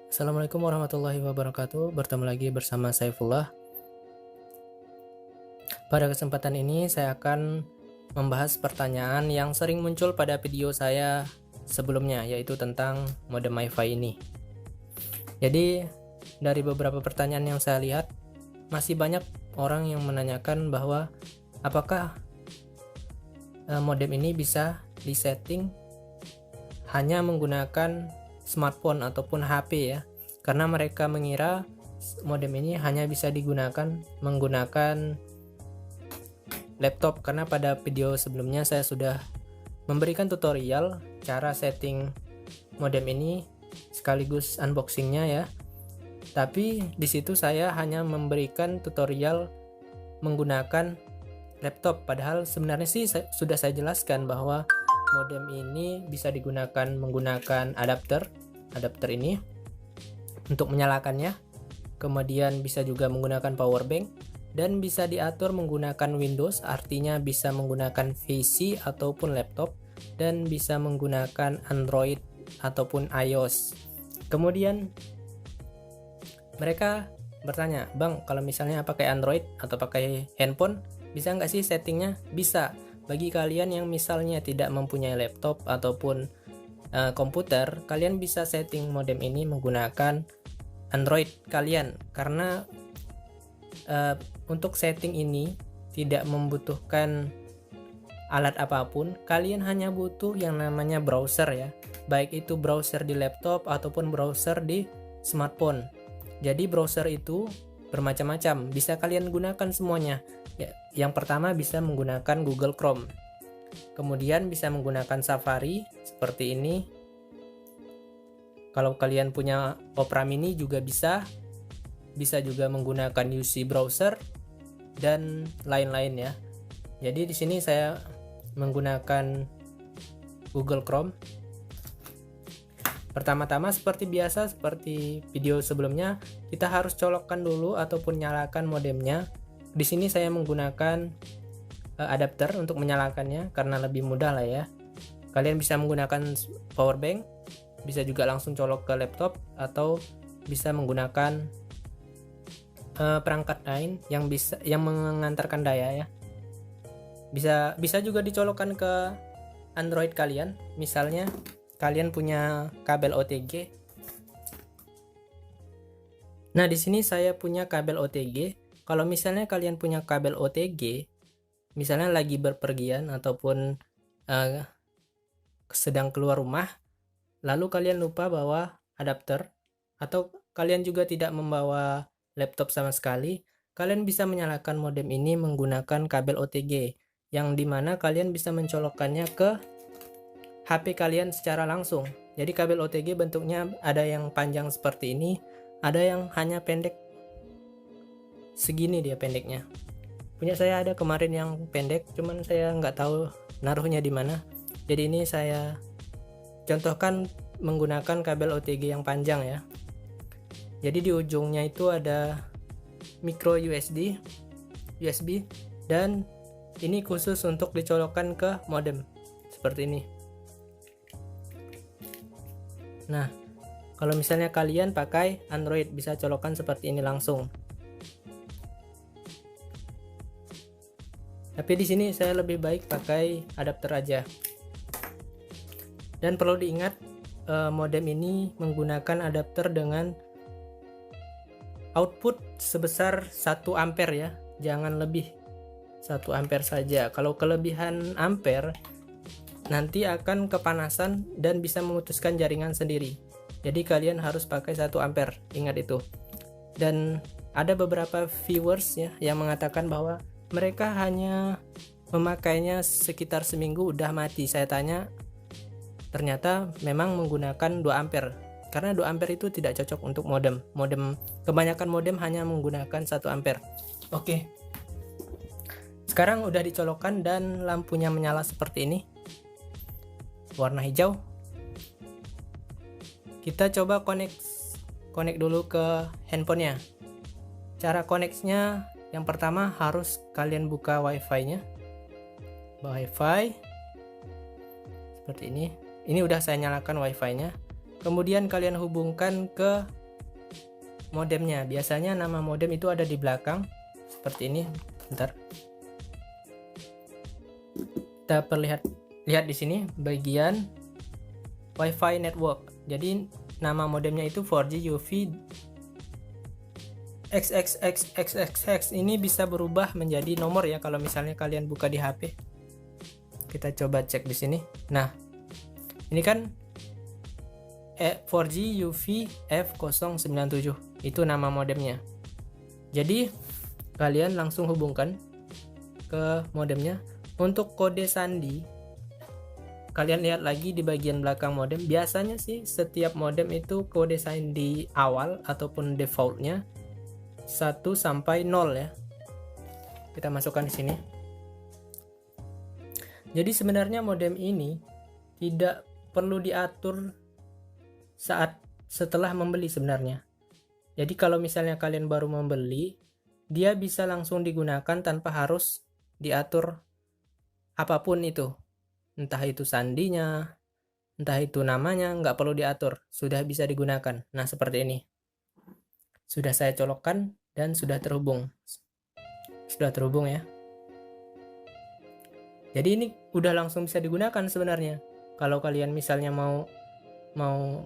Assalamualaikum warahmatullahi wabarakatuh. Bertemu lagi bersama Saifullah. Pada kesempatan ini saya akan membahas pertanyaan yang sering muncul pada video saya sebelumnya, yaitu tentang modem MiFi ini. Jadi dari beberapa pertanyaan yang saya lihat, masih banyak orang yang menanyakan bahwa apakah modem ini bisa disetting hanya menggunakan smartphone ataupun HP ya, karena mereka mengira modem ini hanya bisa digunakan menggunakan laptop, karena pada video sebelumnya saya sudah memberikan tutorial cara setting modem ini sekaligus unboxingnya ya. Tapi di situ saya hanya memberikan tutorial menggunakan laptop, padahal sebenarnya sih sudah saya jelaskan bahwa modem ini bisa digunakan menggunakan adapter ini untuk menyalakannya, kemudian bisa juga menggunakan power bank, dan bisa diatur menggunakan Windows, artinya bisa menggunakan PC ataupun laptop, dan bisa menggunakan Android ataupun iOS. Kemudian mereka bertanya, "Bang, kalau misalnya pakai Android atau pakai handphone, bisa nggak sih settingnya?" Bisa. Bagi kalian yang misalnya tidak mempunyai laptop ataupun komputer, kalian bisa setting modem ini menggunakan Android kalian, karena untuk setting ini tidak membutuhkan alat apapun. Kalian hanya butuh yang namanya browser ya, baik itu browser di laptop ataupun browser di smartphone. Jadi browser itu bermacam-macam, bisa kalian gunakan semuanya ya. Yang pertama bisa menggunakan Google Chrome, kemudian bisa menggunakan Safari seperti ini. Kalau kalian punya Opera Mini juga bisa juga menggunakan UC browser dan lain-lain ya. Jadi di sini saya menggunakan Google Chrome. Pertama-tama seperti biasa, seperti video sebelumnya, kita harus colokkan dulu ataupun nyalakan modemnya. Di sini saya menggunakan adapter untuk menyalakannya karena lebih mudah lah ya. Kalian bisa menggunakan power bank, bisa juga langsung colok ke laptop, atau bisa menggunakan perangkat lain yang mengantarkan daya ya. Bisa juga dicolokkan ke Android kalian. Misalnya kalian punya kabel OTG. Nah, di sini saya punya kabel OTG. Kalau misalnya kalian punya kabel OTG, misalnya lagi berpergian ataupun sedang keluar rumah, lalu kalian lupa bawa adapter, atau kalian juga tidak membawa laptop sama sekali, kalian bisa menyalakan modem ini menggunakan kabel OTG, yang dimana kalian bisa mencolokkannya ke HP kalian secara langsung. Jadi kabel OTG bentuknya ada yang panjang seperti ini, ada yang hanya pendek segini, dia pendeknya. Punya saya ada kemarin yang pendek, cuman saya nggak tahu naruhnya di mana. Jadi ini saya contohkan menggunakan kabel OTG yang panjang ya. Jadi di ujungnya itu ada micro USB, dan ini khusus untuk dicolokkan ke modem seperti ini. Nah, kalau misalnya kalian pakai Android, bisa colokkan seperti ini langsung. Tapi di sini saya lebih baik pakai adapter aja. Dan perlu diingat, modem ini menggunakan adapter dengan output sebesar 1 ampere ya, jangan lebih 1 ampere saja. Kalau kelebihan ampere nanti akan kepanasan dan bisa memutuskan jaringan sendiri. Jadi kalian harus pakai 1 ampere, ingat itu. Dan ada beberapa viewers ya yang mengatakan bahwa mereka hanya memakainya sekitar seminggu udah mati. Saya tanya, ternyata memang menggunakan 2 ampere. Karena 2 ampere itu tidak cocok untuk modem. Kebanyakan modem hanya menggunakan 1 ampere. Oke. Sekarang udah dicolokkan dan lampunya menyala seperti ini. Warna hijau. Kita coba connect dulu ke handphonenya. Cara connect-nya, yang pertama harus kalian buka WiFi-nya. WiFi seperti ini. Ini udah saya nyalakan WiFi-nya. Kemudian kalian hubungkan ke modemnya. Biasanya nama modem itu ada di belakang seperti ini. Bentar. Kita lihat di sini bagian Wi-Fi network. Jadi nama modemnya itu 4G UV XXXXXX. Ini bisa berubah menjadi nomor ya kalau misalnya kalian buka di HP. Kita coba cek di sini. Nah, ini kan 4G UV F097. Itu nama modemnya. Jadi kalian langsung hubungkan ke modemnya. Untuk kode sandi, kalian lihat lagi di bagian belakang modem. Biasanya sih setiap modem itu kode sandi awal ataupun defaultnya 1 sampai 0 ya. Kita masukkan di sini. Jadi sebenarnya modem ini tidak perlu diatur setelah membeli sebenarnya. Jadi kalau misalnya kalian baru membeli, dia bisa langsung digunakan tanpa harus diatur apapun itu. Entah itu sandinya, entah itu namanya, nggak perlu diatur. Sudah bisa digunakan. Nah, seperti ini. Sudah saya colokkan dan sudah terhubung. Sudah terhubung ya. Jadi ini udah langsung bisa digunakan sebenarnya. Kalau kalian misalnya mau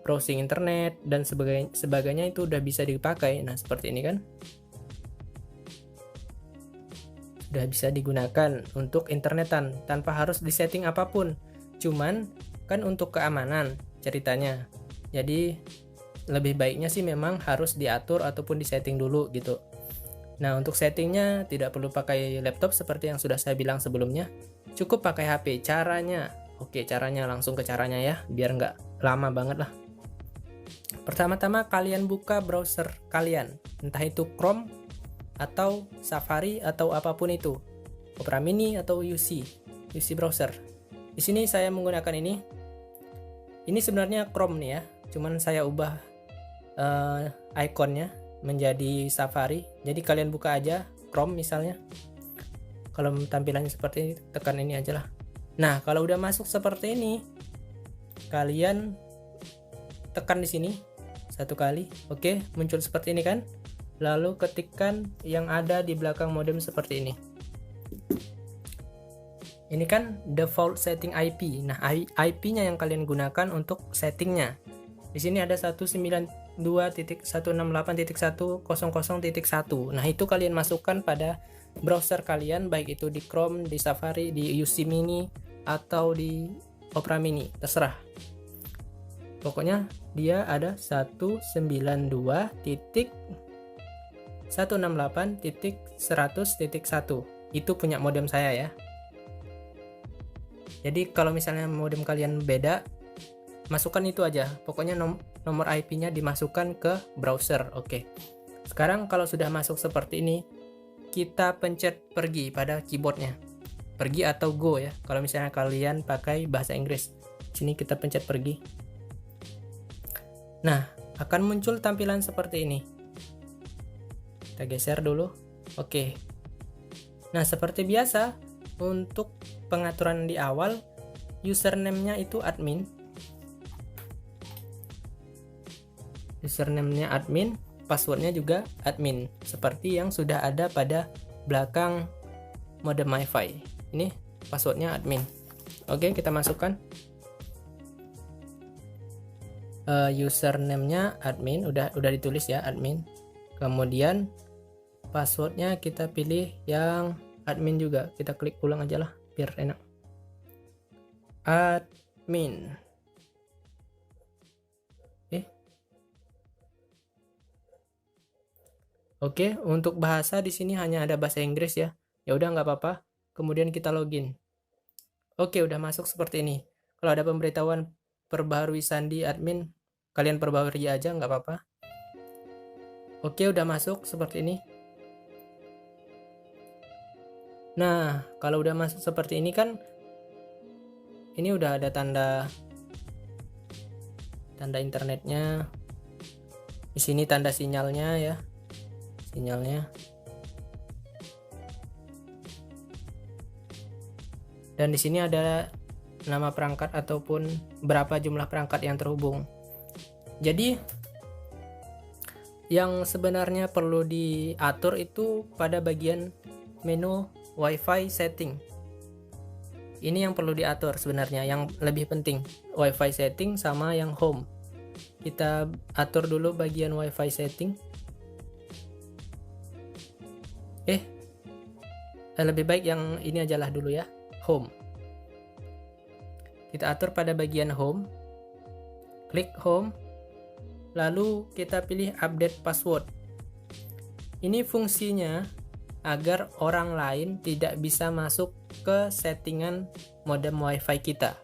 browsing internet dan sebagainya itu udah bisa dipakai. Nah, seperti ini kan. Sudah bisa digunakan untuk internetan tanpa harus disetting apapun. Cuman kan untuk keamanan ceritanya. Jadi lebih baiknya sih memang harus diatur ataupun disetting dulu gitu. Nah, untuk settingnya tidak perlu pakai laptop seperti yang sudah saya bilang sebelumnya. Cukup pakai HP. Caranya, oke, caranya langsung ke caranya ya, biar nggak lama banget lah. Pertama-tama kalian buka browser kalian, entah itu Chrome atau Safari atau apapun itu, Opera Mini atau UC browser. Di sini saya menggunakan ini. Ini sebenarnya Chrome nih ya, cuman saya ubah ikonnya menjadi Safari. Jadi kalian buka aja Chrome misalnya. Kalau tampilannya seperti ini, tekan ini aja lah. Nah, kalau udah masuk seperti ini, kalian tekan di sini satu kali. Oke, muncul seperti ini kan. Lalu ketikkan yang ada di belakang modem seperti ini. Ini kan default setting IP. Nah, IP-nya yang kalian gunakan untuk settingnya. Di sini ada 192.168.100.1. Nah, itu kalian masukkan pada browser kalian, baik itu di Chrome, di Safari, di UC Mini, atau di Opera Mini, terserah. Pokoknya dia ada 192.168.100.1. Itu punya modem saya ya. Jadi kalau misalnya modem kalian beda, masukkan itu aja. Pokoknya nomor IP-nya dimasukkan ke browser. Oke. Sekarang kalau sudah masuk seperti ini, kita pencet pergi pada keyboardnya. Pergi atau go ya. Kalau misalnya kalian pakai bahasa Inggris. Sini kita pencet pergi. Nah, akan muncul tampilan seperti ini. Kita geser dulu. Oke. Nah, seperti biasa, untuk pengaturan di awal, username-nya itu admin. Username-nya admin, password-nya juga admin. Seperti yang sudah ada pada belakang modem MiFi. Ini password-nya admin. Oke, kita masukkan. Username-nya admin, udah ditulis ya, admin. Kemudian passwordnya kita pilih yang admin juga. Kita klik ulang aja lah biar enak. Admin. Oke, untuk bahasa di sini hanya ada bahasa Inggris ya. Ya udah nggak apa-apa. Kemudian kita login. Oke, udah masuk seperti ini. Kalau ada pemberitahuan perbaharui sandi admin, kalian perbaharui aja nggak apa-apa. Oke, udah masuk seperti ini. Nah, kalau udah masuk seperti ini kan, ini udah ada tanda internetnya. Di sini tanda sinyalnya ya, sinyalnya. Dan di sini ada nama perangkat ataupun berapa jumlah perangkat yang terhubung. Jadi yang sebenarnya perlu diatur itu pada bagian menu WiFi setting. Ini yang perlu diatur sebenarnya, yang lebih penting, WiFi setting sama yang home. Kita atur dulu bagian WiFi setting. Lebih baik yang ini ajalah dulu ya, home. Kita atur pada bagian home, klik home, lalu kita pilih update password. Ini fungsinya agar orang lain tidak bisa masuk ke settingan modem WiFi kita.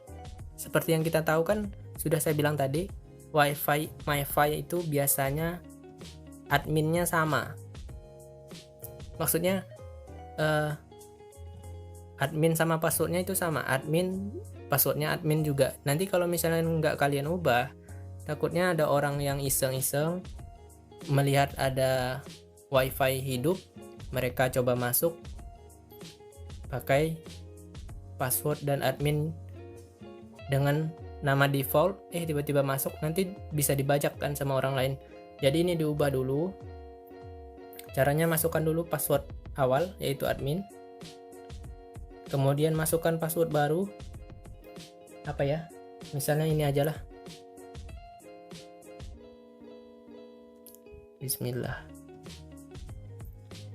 Seperti yang kita tahu kan, sudah saya bilang tadi, WiFi itu biasanya adminnya sama. Maksudnya admin sama passwordnya itu sama, passwordnya admin juga. Nanti kalau misalnya nggak kalian ubah, takutnya ada orang yang iseng-iseng melihat ada WiFi hidup, mereka coba masuk pakai password dan admin dengan nama default, tiba-tiba masuk, nanti bisa dibajak kan sama orang lain. Jadi ini diubah dulu. Caranya masukkan dulu password awal, yaitu admin. Kemudian masukkan password baru, apa ya, misalnya ini aja lah, Bismillah.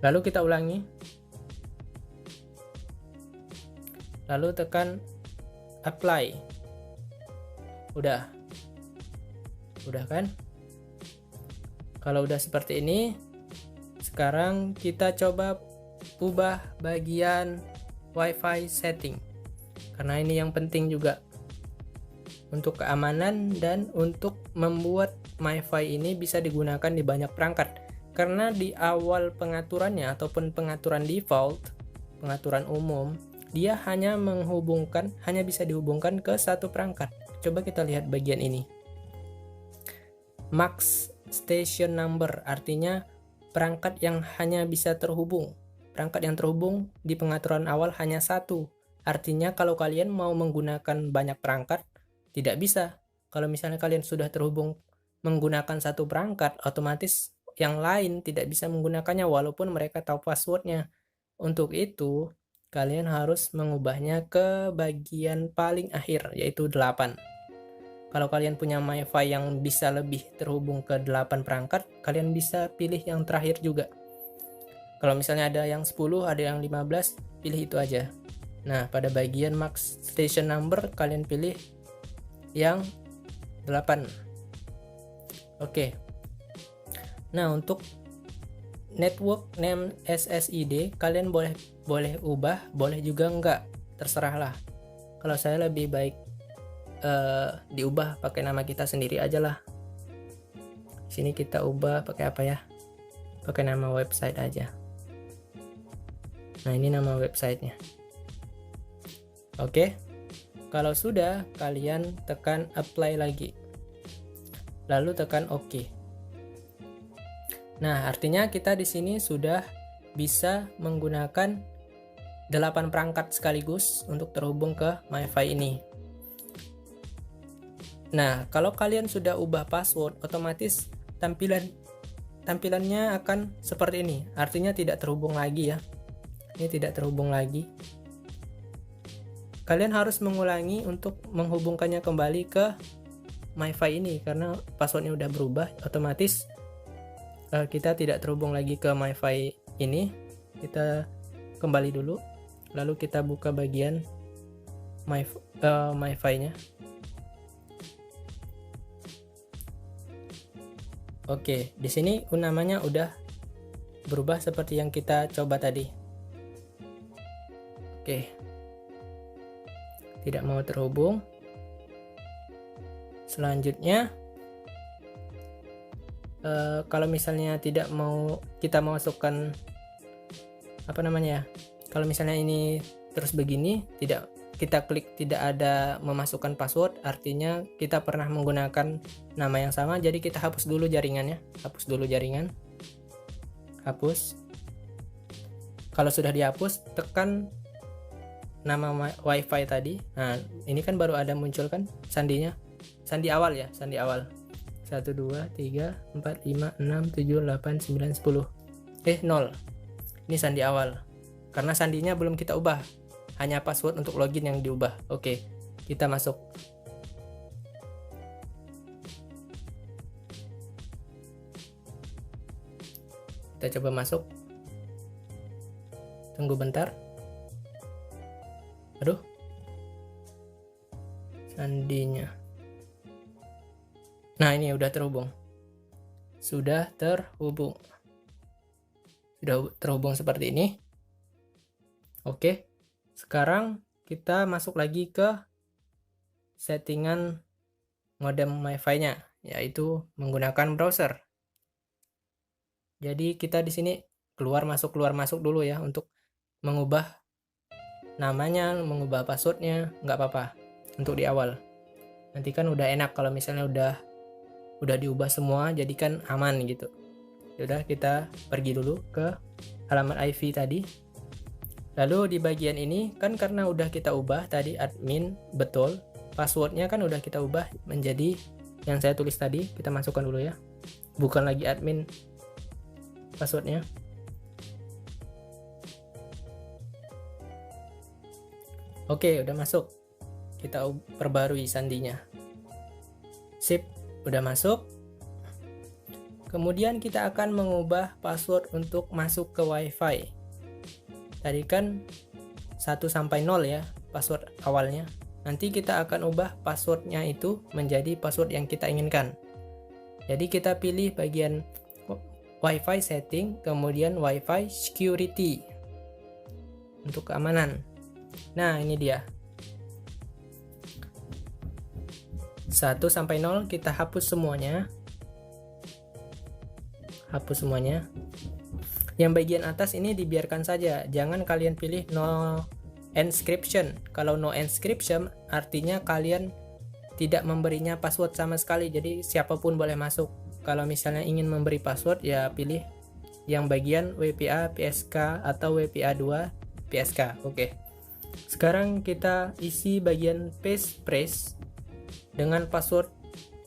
Lalu kita ulangi, lalu tekan apply. Udah kan? Kalau udah seperti ini, sekarang kita coba ubah bagian WiFi setting, karena ini yang penting juga untuk keamanan dan untuk membuat MiFi ini bisa digunakan di banyak perangkat. Karena di awal pengaturannya ataupun pengaturan default, pengaturan umum, dia hanya bisa dihubungkan ke satu perangkat. Coba kita lihat bagian ini, max station number, artinya perangkat yang hanya bisa terhubung. Perangkat yang terhubung di pengaturan awal hanya satu. Artinya kalau kalian mau menggunakan banyak perangkat, tidak bisa. Kalau misalnya kalian sudah terhubung menggunakan satu perangkat, otomatis yang lain tidak bisa menggunakannya walaupun mereka tahu passwordnya. Untuk itu, kalian harus mengubahnya ke bagian paling akhir, yaitu 8. Kalau kalian punya MiFi yang bisa lebih terhubung ke 8 perangkat, kalian bisa pilih yang terakhir juga. Kalau misalnya ada yang 10, ada yang 15, pilih itu aja. Nah, pada bagian max station number, kalian pilih yang 8. Oke. Nah, untuk network name SSID, kalian boleh ubah, boleh juga enggak, terserahlah. Kalau saya lebih baik diubah pakai nama kita sendiri aja lah. Sini kita ubah pakai apa ya? Pakai nama website aja. Nah, ini nama websitenya. Oke. Kalau sudah, kalian tekan apply lagi. Lalu tekan OK. Nah, artinya kita di sini sudah bisa menggunakan 8 perangkat sekaligus untuk terhubung ke MiFi ini. Nah, kalau kalian sudah ubah password, otomatis tampilannya akan seperti ini. Artinya tidak terhubung lagi ya. Ini tidak terhubung lagi. Kalian harus mengulangi untuk menghubungkannya kembali ke MiFi ini, karena passwordnya udah berubah. Otomatis kita tidak terhubung lagi ke MiFi ini. Kita kembali dulu, lalu kita buka bagian MiFi-nya. Oke, di sini namanya udah berubah seperti yang kita coba tadi. Oke, tidak mau terhubung. Selanjutnya, kalau misalnya tidak mau kita masukkan kalau misalnya ini terus begini, kita klik tidak ada memasukkan password, artinya kita pernah menggunakan nama yang sama. Jadi kita hapus dulu jaringannya, hapus. Kalau sudah dihapus, tekan nama WiFi tadi. Nah, ini kan baru ada muncul kan sandi awal. 1 2 3 4 5 6 7 8 9 10. 0. Ini sandi awal. Karena sandinya belum kita ubah. Hanya password untuk login yang diubah. Oke, kita masuk. Kita coba masuk. Tunggu bentar. Aduh. Sandinya. Nah, ini udah terhubung. Sudah terhubung seperti ini. Oke. Sekarang kita masuk lagi ke settingan modem WiFi-nya, yaitu menggunakan browser. Jadi kita di sini keluar masuk dulu ya untuk mengubah namanya, mengubah passwordnya, nggak apa-apa untuk di awal. Nanti kan udah enak kalau misalnya udah diubah semua, jadi kan aman gitu. Yaudah, kita pergi dulu ke halaman IV tadi. Lalu di bagian ini kan karena udah kita ubah tadi admin, betul. Passwordnya kan udah kita ubah menjadi yang saya tulis tadi. Kita masukkan dulu ya. Bukan lagi admin passwordnya. Oke, udah masuk. Kita perbarui sandinya. Sip, udah masuk. Kemudian kita akan mengubah password untuk masuk ke WiFi. Tadi kan 1 sampai 0 ya password awalnya. Nanti kita akan ubah passwordnya itu menjadi password yang kita inginkan. Jadi kita pilih bagian WiFi setting, kemudian WiFi security untuk keamanan. Nah, ini dia. 1 sampai 0 kita hapus semuanya. Hapus semuanya. Yang bagian atas ini dibiarkan saja. Jangan kalian pilih no encryption. Kalau no encryption artinya kalian tidak memberinya password sama sekali. Jadi siapapun boleh masuk. Kalau misalnya ingin memberi password ya pilih yang bagian WPA PSK atau WPA 2 PSK. Oke. Sekarang kita isi bagian passphrase dengan password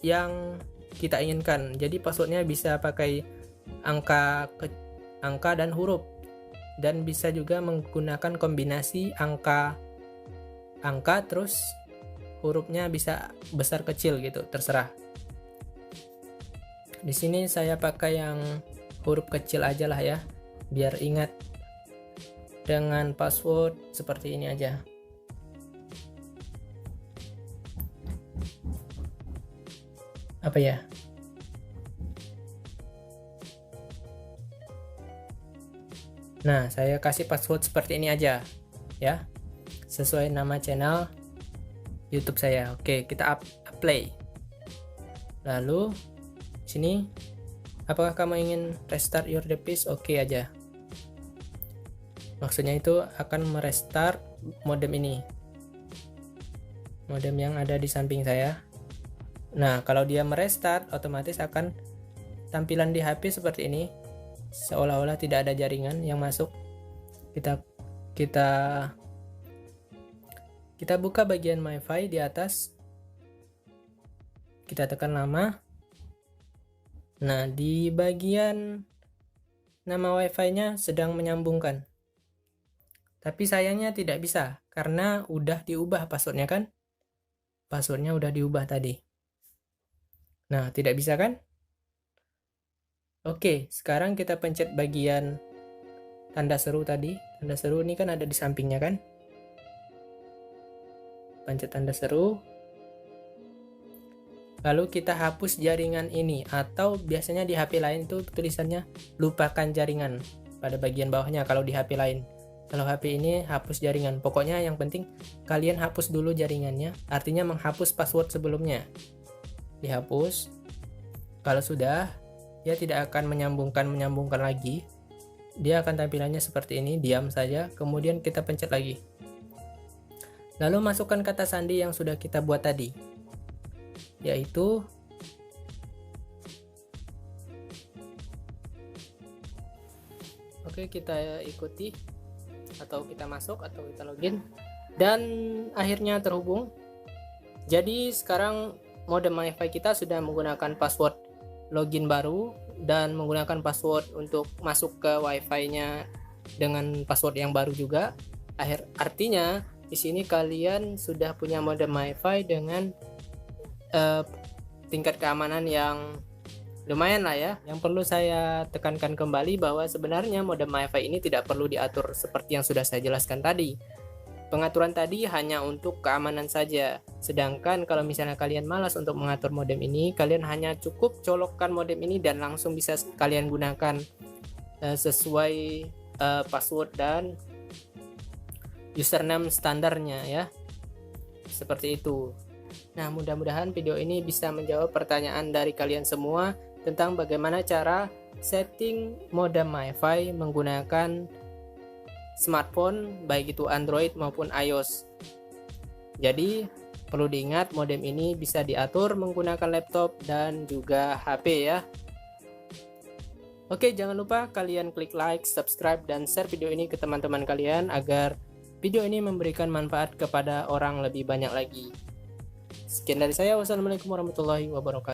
yang kita inginkan. Jadi passwordnya bisa pakai angka dan huruf, dan bisa juga menggunakan kombinasi angka terus hurufnya bisa besar kecil gitu, terserah. Di sini saya pakai yang huruf kecil aja lah ya, biar ingat dengan password seperti ini aja. Apa ya? Nah, saya kasih password seperti ini aja ya, sesuai nama channel YouTube saya. Oke, kita apply. Lalu sini, apakah kamu ingin restart your device? Oke aja. Maksudnya itu akan merestart modem ini, modem yang ada di samping saya. Nah, kalau dia merestart, otomatis akan tampilan di HP seperti ini, seolah-olah tidak ada jaringan yang masuk. Kita buka bagian WiFi di atas, kita tekan nama. Nah, di bagian nama WiFi-nya sedang menyambungkan, tapi sayangnya tidak bisa karena udah diubah passwordnya kan, passwordnya udah diubah tadi. Nah, tidak bisa kan? Oke, sekarang kita pencet bagian tanda seru tadi. Tanda seru ini kan ada di sampingnya kan? Pencet tanda seru. Lalu kita hapus jaringan ini, atau biasanya di HP lain tuh tulisannya lupakan jaringan pada bagian bawahnya kalau di HP lain. Kalau HP ini hapus jaringan. Pokoknya yang penting kalian hapus dulu jaringannya, artinya menghapus password sebelumnya. Dihapus. Kalau sudah, dia tidak akan menyambungkan lagi. Dia akan tampilannya seperti ini, diam saja. Kemudian kita pencet lagi. Lalu masukkan kata sandi yang sudah kita buat tadi, yaitu oke, kita ikuti atau kita masuk atau kita login, dan akhirnya terhubung. Jadi sekarang modem MiFi kita sudah menggunakan password login baru dan menggunakan password untuk masuk ke WiFi-nya dengan password yang baru juga. Artinya di sini kalian sudah punya modem MiFi dengan tingkat keamanan yang lumayan lah ya. Yang perlu saya tekankan kembali bahwa sebenarnya modem MiFi ini tidak perlu diatur seperti yang sudah saya jelaskan tadi. Pengaturan tadi hanya untuk keamanan saja. Sedangkan kalau misalnya kalian malas untuk mengatur modem ini, kalian hanya cukup colokkan modem ini dan langsung bisa kalian gunakan sesuai password dan username standarnya ya. Seperti itu. Nah, mudah-mudahan video ini bisa menjawab pertanyaan dari kalian semua tentang bagaimana cara setting modem MiFi menggunakan smartphone, baik itu Android maupun iOS. Jadi perlu diingat, modem ini bisa diatur menggunakan laptop dan juga HP ya. Oke, jangan lupa kalian klik like, subscribe, dan share video ini ke teman-teman kalian agar video ini memberikan manfaat kepada orang lebih banyak lagi. Sekian dari saya, wassalamualaikum warahmatullahi wabarakatuh.